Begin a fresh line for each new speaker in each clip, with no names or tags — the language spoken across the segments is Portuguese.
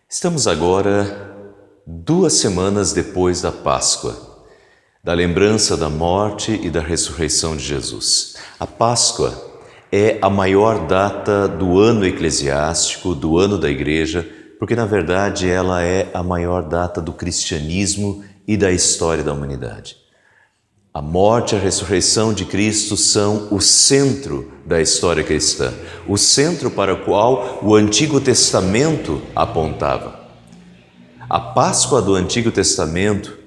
Estamos agora 2 semanas depois da Páscoa, da lembrança da morte e da ressurreição de Jesus. A Páscoa é a maior data do ano eclesiástico, do ano da Igreja, porque na verdade ela é a maior data do cristianismo e da história da humanidade. A morte e a ressurreição de Cristo são o centro da história cristã, o centro para o qual o Antigo Testamento apontava. A Páscoa do Antigo Testamento,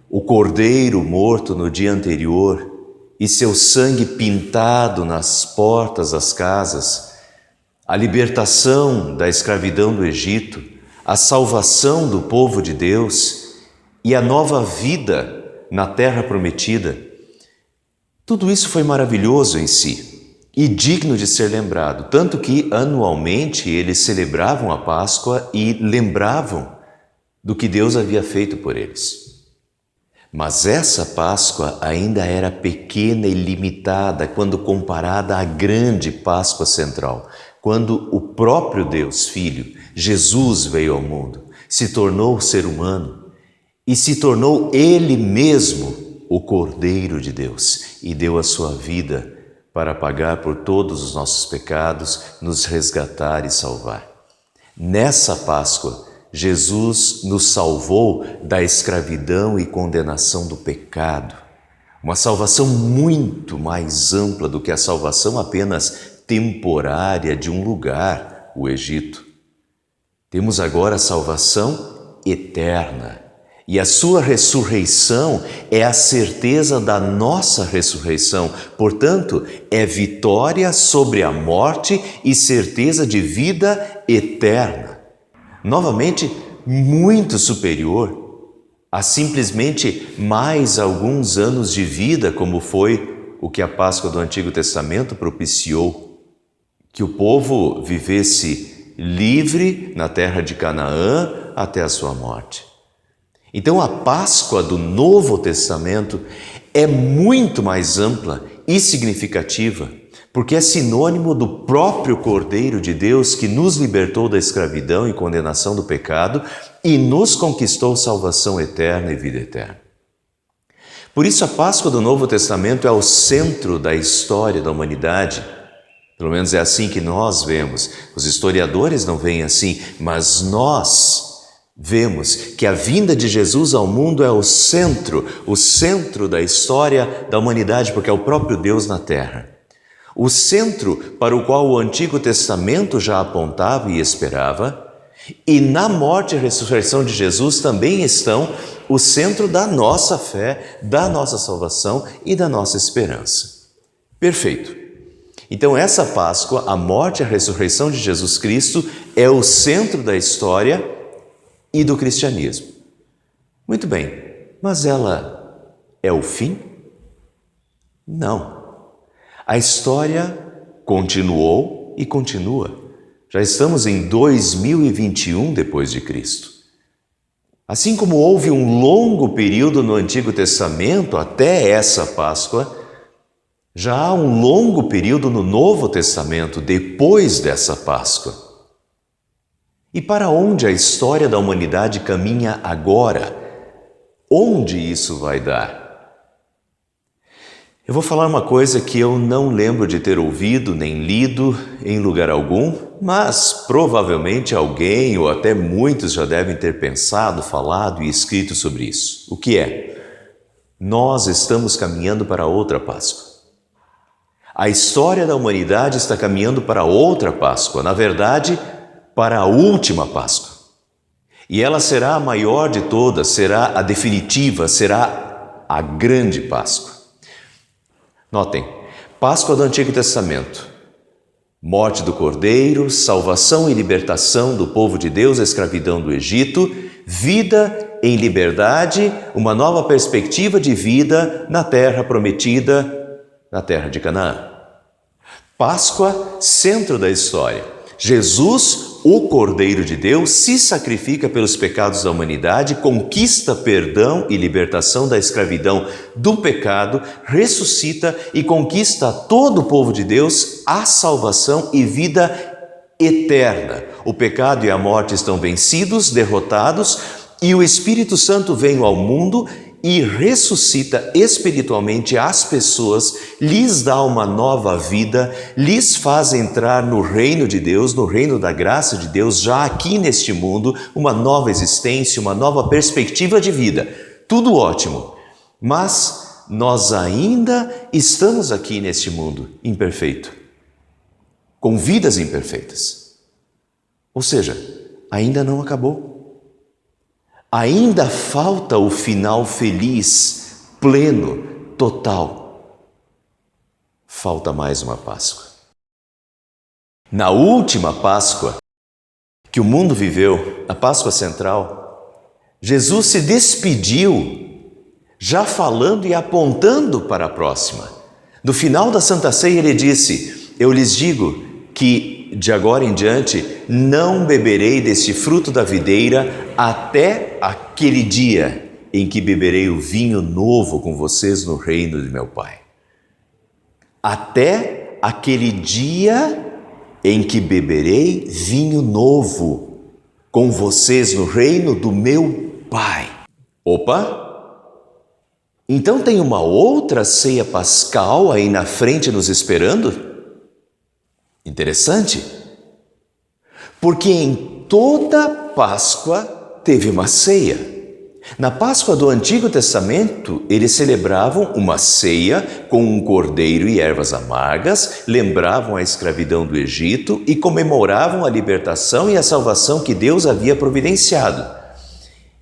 o cordeiro morto no dia anterior e seu sangue pintado nas portas das casas, a libertação da escravidão do Egito, a salvação do povo de Deus e a nova vida na terra prometida, tudo isso foi maravilhoso em si e digno de ser lembrado, tanto que anualmente eles celebravam a Páscoa e lembravam do que Deus havia feito por eles. Mas essa Páscoa ainda era pequena e limitada quando comparada à grande Páscoa central, quando o próprio Deus Filho, Jesus, veio ao mundo, se tornou ser humano e se tornou Ele mesmo o Cordeiro de Deus e deu a sua vida para pagar por todos os nossos pecados, nos resgatar e salvar. Nessa Páscoa, Jesus nos salvou da escravidão e condenação do pecado. Uma salvação muito mais ampla do que a salvação apenas temporária de um lugar, o Egito. Temos agora a salvação eterna. E a sua ressurreição é a certeza da nossa ressurreição. Portanto, é vitória sobre a morte e certeza de vida eterna. Novamente, muito superior a simplesmente mais alguns anos de vida, como foi o que a Páscoa do Antigo Testamento propiciou. Que o povo vivesse livre na terra de Canaã até a sua morte. Então a Páscoa do Novo Testamento é muito mais ampla e significativa, porque é sinônimo do próprio Cordeiro de Deus que nos libertou da escravidão e condenação do pecado e nos conquistou salvação eterna e vida eterna. Por isso a Páscoa do Novo Testamento é o centro da história da humanidade. Pelo menos é assim que nós vemos. Os historiadores não veem assim, mas nós vemos que a vinda de Jesus ao mundo é o centro da história da humanidade, porque é o próprio Deus na terra. O centro para o qual o Antigo Testamento já apontava e esperava, e na morte e ressurreição de Jesus também estão o centro da nossa fé, da nossa salvação e da nossa esperança. Perfeito. Então essa Páscoa, a morte e a ressurreição de Jesus Cristo é o centro da história e do cristianismo. Muito bem, mas ela é o fim? Não. A história continuou e continua. Já estamos em 2021 depois de Cristo. Assim como houve um longo período no Antigo Testamento até essa Páscoa, já há um longo período no Novo Testamento depois dessa Páscoa. E para onde a história da humanidade caminha agora? Onde isso vai dar? Eu vou falar uma coisa que eu não lembro de ter ouvido nem lido em lugar algum, mas provavelmente alguém ou até muitos já devem ter pensado, falado e escrito sobre isso. O que é? Nós estamos caminhando para outra Páscoa. A história da humanidade está caminhando para outra Páscoa. Na verdade, para a última Páscoa. E ela será a maior de todas, será a definitiva, será a grande Páscoa. Notem, Páscoa do Antigo Testamento, morte do Cordeiro, salvação e libertação do povo de Deus da escravidão do Egito, vida em liberdade, uma nova perspectiva de vida na terra prometida, na terra de Canaã. Páscoa, centro da história. Jesus, o Cordeiro de Deus, se sacrifica pelos pecados da humanidade, conquista perdão e libertação da escravidão do pecado, ressuscita e conquista a todo o povo de Deus a salvação e vida eterna. O pecado e a morte estão vencidos, derrotados, e o Espírito Santo vem ao mundo e ressuscita espiritualmente as pessoas, lhes dá uma nova vida, lhes faz entrar no reino de Deus, no reino da graça de Deus, já aqui neste mundo, uma nova existência, uma nova perspectiva de vida. Tudo ótimo, mas nós ainda estamos aqui neste mundo imperfeito, com vidas imperfeitas. Ou seja, ainda não acabou. Ainda falta o final feliz, pleno, total. Falta mais uma Páscoa. Na última Páscoa que o mundo viveu, a Páscoa Central, Jesus se despediu, já falando e apontando para a próxima. No final da Santa Ceia ele disse: eu lhes digo que de agora em diante não beberei deste fruto da videira até aquele dia em que beberei o vinho novo com vocês no reino de meu Pai. Até aquele dia em que beberei vinho novo com vocês no reino do meu Pai. Opa! Então tem uma outra ceia pascal aí na frente nos esperando? Interessante, porque em toda Páscoa teve uma ceia. Na Páscoa do Antigo Testamento, eles celebravam uma ceia com um cordeiro e ervas amargas, lembravam a escravidão do Egito e comemoravam a libertação e a salvação que Deus havia providenciado.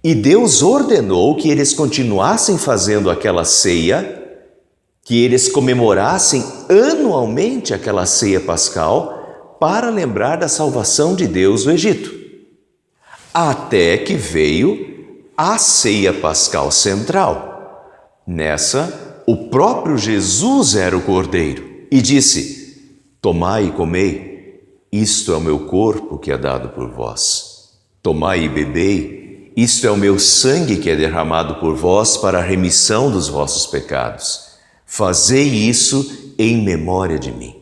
E Deus ordenou que eles continuassem fazendo aquela ceia, que eles comemorassem anualmente aquela ceia pascal para lembrar da salvação de Deus do Egito. Até que veio a ceia pascal central. Nessa, o próprio Jesus era o cordeiro e disse: tomai e comei, isto é o meu corpo que é dado por vós. Tomai e bebei, isto é o meu sangue que é derramado por vós para a remissão dos vossos pecados. Fazei isso em memória de mim.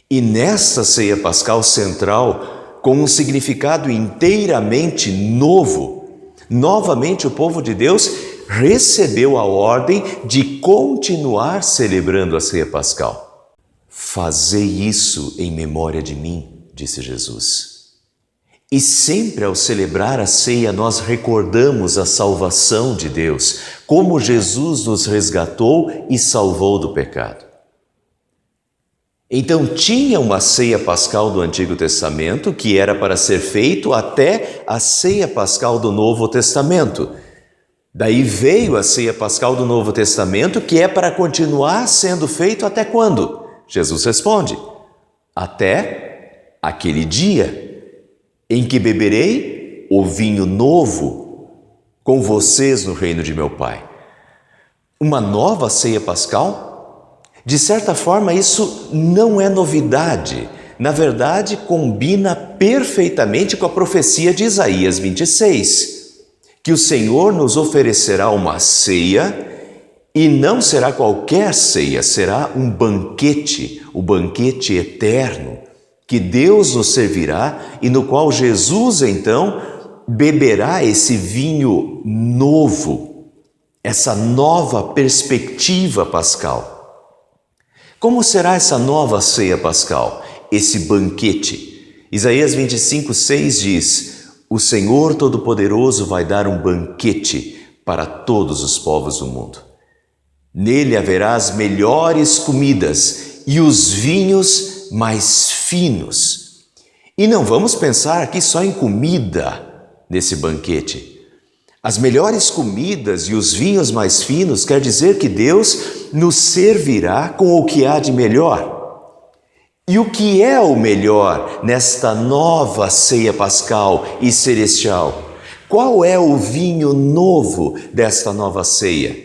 E nesta ceia pascal central, com um significado inteiramente novo, novamente o povo de Deus recebeu a ordem de continuar celebrando a ceia pascal. Fazei isso em memória de mim, disse Jesus. E sempre ao celebrar a ceia nós recordamos a salvação de Deus, como Jesus nos resgatou e salvou do pecado. Então tinha uma ceia pascal do Antigo Testamento que era para ser feito até a ceia pascal do Novo Testamento. Daí veio a ceia pascal do Novo Testamento que é para continuar sendo feito até quando? Jesus responde: até aquele dia em que beberei o vinho novo com vocês no reino de meu Pai. Uma nova ceia pascal? De certa forma, isso não é novidade. Na verdade, combina perfeitamente com a profecia de Isaías 26, que o Senhor nos oferecerá uma ceia e não será qualquer ceia, será um banquete, o banquete eterno, que Deus nos servirá e no qual Jesus, então, beberá esse vinho novo, essa nova perspectiva pascal. Como será essa nova ceia pascal, esse banquete? Isaías 25:6 diz: o Senhor Todo-Poderoso vai dar um banquete para todos os povos do mundo. Nele haverá as melhores comidas e os vinhos mais finos. E não vamos pensar aqui só em comida nesse banquete. As melhores comidas e os vinhos mais finos quer dizer que Deus nos servirá com o que há de melhor. E o que é o melhor nesta nova ceia pascal e celestial? Qual é o vinho novo desta nova ceia?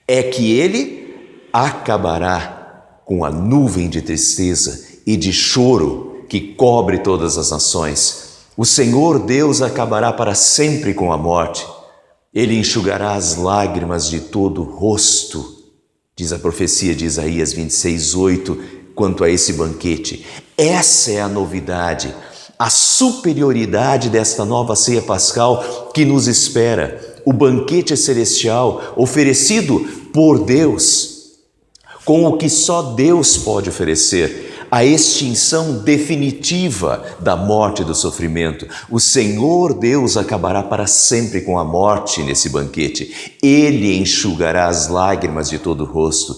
É que ele acabará com a nuvem de tristeza e de choro que cobre todas as nações. O Senhor Deus acabará para sempre com a morte. Ele enxugará as lágrimas de todo o rosto, diz a profecia de Isaías 26:8, quanto a esse banquete. Essa é a novidade, a superioridade desta nova ceia pascal que nos espera, o banquete celestial oferecido por Deus, com o que só Deus pode oferecer, a extinção definitiva da morte e do sofrimento. O Senhor Deus acabará para sempre com a morte nesse banquete. Ele enxugará as lágrimas de todo o rosto.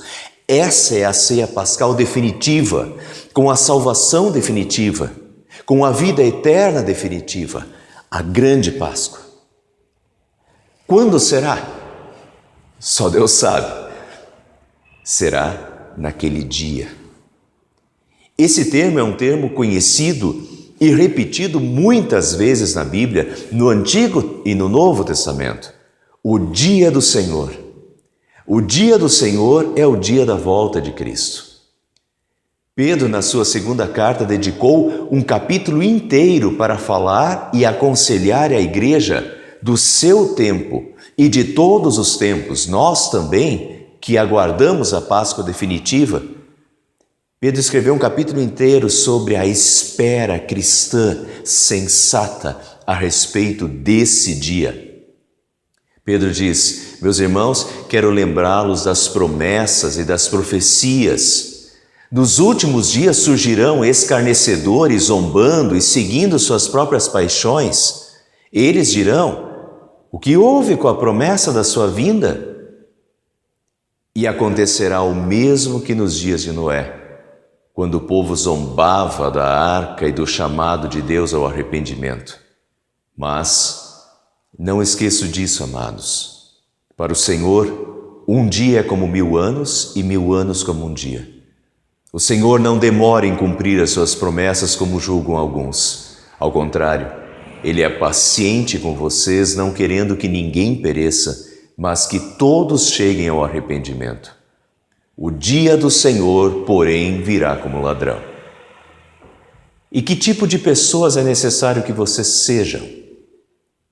Essa é a ceia pascal definitiva, com a salvação definitiva, com a vida eterna definitiva, a grande Páscoa. Quando será? Só Deus sabe. Será naquele dia. Esse termo é um termo conhecido e repetido muitas vezes na Bíblia, no Antigo e no Novo Testamento. O dia do Senhor. O dia do Senhor é o dia da volta de Cristo. Pedro, na sua segunda carta, dedicou um capítulo inteiro para falar e aconselhar a igreja do seu tempo e de todos os tempos, nós também, que aguardamos a Páscoa definitiva. Pedro escreveu um capítulo inteiro sobre a espera cristã sensata a respeito desse dia. Pedro diz: meus irmãos, quero lembrá-los das promessas e das profecias. Nos últimos dias surgirão escarnecedores, zombando e seguindo suas próprias paixões. Eles dirão: o que houve com a promessa da sua vinda? E acontecerá o mesmo que nos dias de Noé, quando o povo zombava da arca e do chamado de Deus ao arrependimento. Mas não esqueço disso, amados. Para o Senhor, um dia é como 1000 anos e 1000 anos como um dia. O Senhor não demora em cumprir as suas promessas como julgam alguns. Ao contrário, Ele é paciente com vocês, não querendo que ninguém pereça, mas que todos cheguem ao arrependimento. O dia do Senhor, porém, virá como ladrão. E que tipo de pessoas é necessário que vocês sejam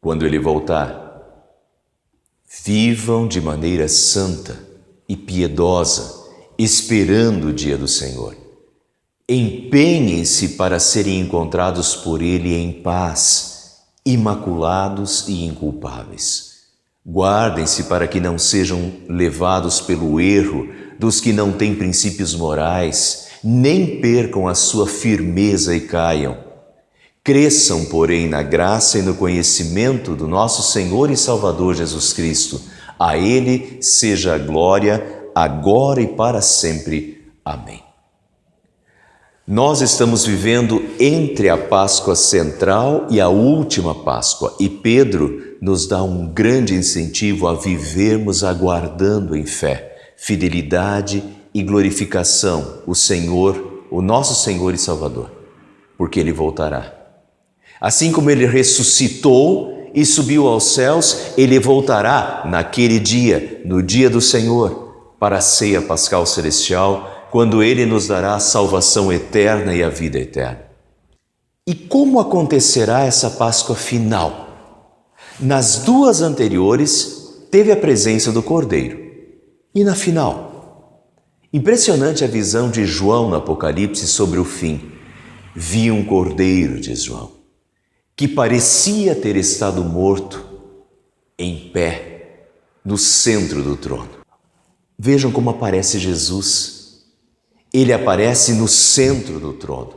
quando Ele voltar? Vivam de maneira santa e piedosa, esperando o dia do Senhor. Empenhem-se para serem encontrados por Ele em paz, imaculados e inculpáveis. Guardem-se para que não sejam levados pelo erro dos que não têm princípios morais, nem percam a sua firmeza e caiam. Cresçam, porém, na graça e no conhecimento do nosso Senhor e Salvador Jesus Cristo. A Ele seja a glória, agora e para sempre. Amém. Nós estamos vivendo entre a Páscoa central e a última Páscoa, e Pedro nos dá um grande incentivo a vivermos aguardando em fé, fidelidade e glorificação o Senhor, o nosso Senhor e Salvador, porque Ele voltará. Assim como Ele ressuscitou e subiu aos céus, Ele voltará naquele dia, no dia do Senhor, para a ceia pascal celestial, quando Ele nos dará a salvação eterna e a vida eterna. E como acontecerá essa Páscoa final? Nas duas anteriores, teve a presença do Cordeiro. E na final? Impressionante a visão de João no Apocalipse sobre o fim. Vi um cordeiro, diz João, que parecia ter estado morto, em pé, no centro do trono. Vejam como aparece Jesus. Ele aparece no centro do trono.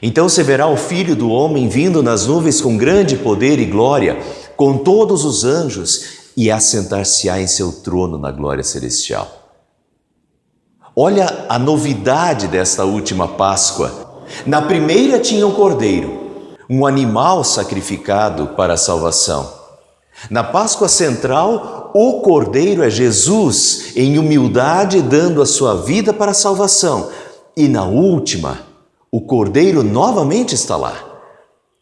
Então você verá o Filho do Homem vindo nas nuvens com grande poder e glória, com todos os anjos, e assentar-se-á em seu trono na glória celestial. Olha a novidade desta última Páscoa. Na primeira tinha um cordeiro, um animal sacrificado para a salvação. Na Páscoa central, o cordeiro é Jesus, em humildade, dando a sua vida para a salvação. E na última, o cordeiro novamente está lá.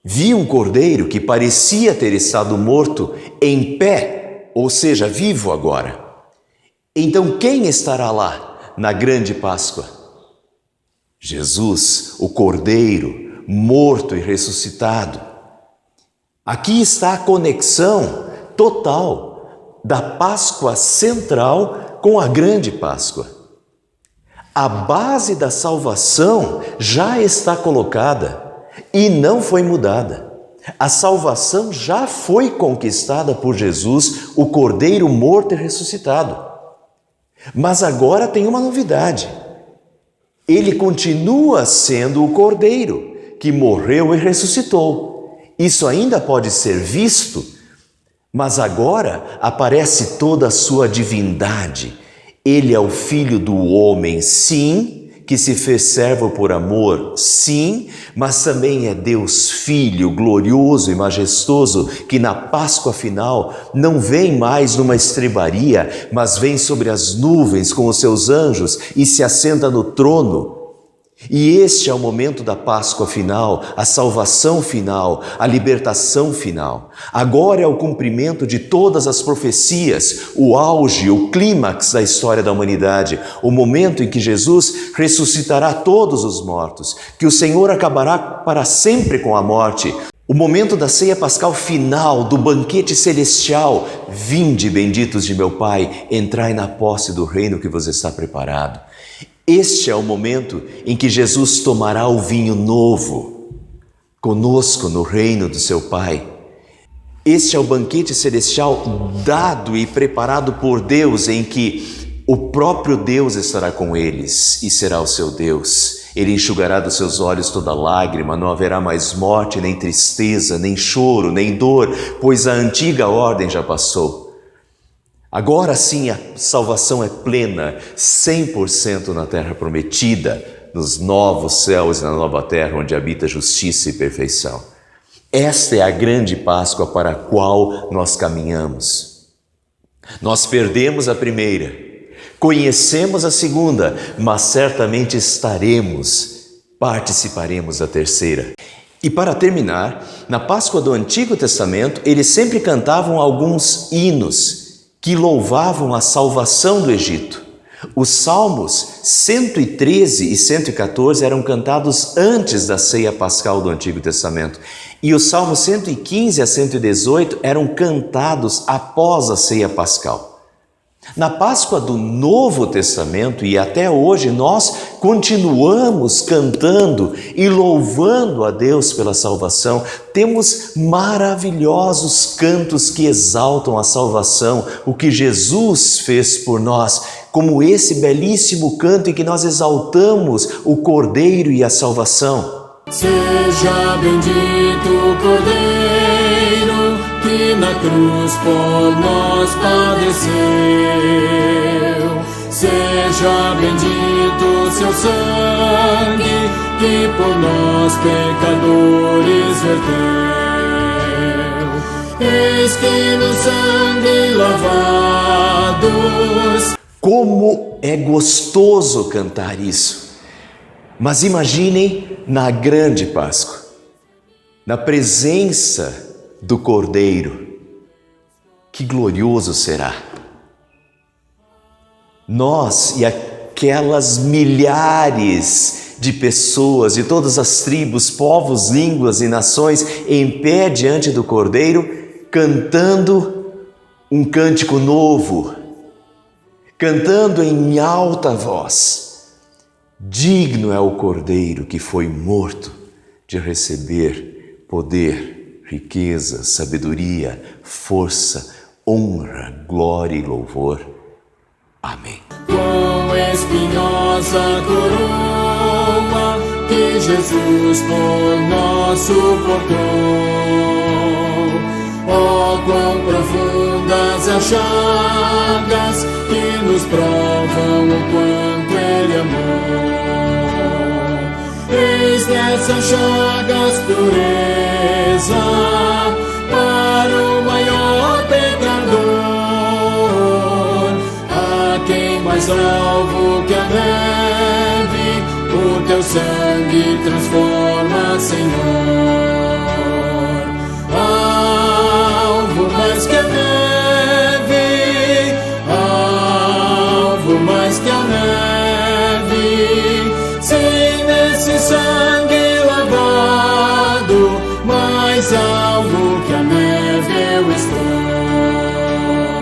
Vi um cordeiro que parecia ter estado morto, em pé, ou seja, vivo agora. Então quem estará lá na grande Páscoa? Jesus, o Cordeiro, morto e ressuscitado. Aqui está a conexão total da Páscoa central com a grande Páscoa. A base da salvação já está colocada e não foi mudada. A salvação já foi conquistada por Jesus, o Cordeiro morto e ressuscitado. Mas agora tem uma novidade. Ele continua sendo o Cordeiro que morreu e ressuscitou. Isso ainda pode ser visto, mas agora aparece toda a sua divindade. Ele é o Filho do homem, sim, que se fez servo por amor, sim, mas também é Deus Filho, glorioso e majestoso, que na Páscoa final não vem mais numa estrebaria, mas vem sobre as nuvens com os seus anjos e se assenta no trono. E este é o momento da Páscoa final, a salvação final, a libertação final. Agora é o cumprimento de todas as profecias, o auge, o clímax da história da humanidade, o momento em que Jesus ressuscitará todos os mortos, que o Senhor acabará para sempre com a morte. O momento da ceia pascal final, do banquete celestial. Vinde, benditos de meu Pai, entrai na posse do reino que vos está preparado. Este é o momento em que Jesus tomará o vinho novo, conosco no reino do seu Pai. Este é o banquete celestial dado e preparado por Deus, em que o próprio Deus estará com eles e será o seu Deus. Ele enxugará dos seus olhos toda lágrima, não haverá mais morte, nem tristeza, nem choro, nem dor, pois a antiga ordem já passou. Agora sim a salvação é plena, 100% na terra prometida, nos novos céus e na nova terra onde habita justiça e perfeição. Esta é a grande Páscoa para a qual nós caminhamos. Nós perdemos a primeira, conhecemos a segunda, mas certamente participaremos da terceira. E para terminar, na Páscoa do Antigo Testamento, eles sempre cantavam alguns hinos que louvavam a salvação do Egito. Os Salmos 113 e 114 eram cantados antes da ceia pascal do Antigo Testamento. E os Salmos 115 a 118 eram cantados após a ceia pascal. Na Páscoa do Novo Testamento e até hoje nós continuamos cantando e louvando a Deus pela salvação. Temos maravilhosos cantos que exaltam a salvação, o que Jesus fez por nós, como esse belíssimo canto em que nós exaltamos o Cordeiro e a salvação.
Seja bendito o Cordeiro que na cruz por nós padeceu. Seja bendito seu sangue que por nós pecadores verteu. Eis que no sangue lavados.
Como é gostoso cantar isso! Mas imaginem na grande Páscoa, na presença do Cordeiro, que glorioso será! Nós e aquelas milhares de pessoas de todas as tribos, povos, línguas e nações em pé diante do Cordeiro, cantando um cântico novo, cantando em alta voz. Digno é o Cordeiro que foi morto de receber poder, riqueza, sabedoria, força, honra, glória e louvor. Amém.
Quão espinhosa coroa que Jesus por nós suportou. Oh, quão profundas as chagas que nos provam o quanto Ele amou. Eis nessas chagas pureza para o maior pecador, a quem mais alvo que a neve o teu sangue transforma, Senhor. Alvo mais que a neve, alvo mais que a neve, sim, nesse sangue lavado, mais alvo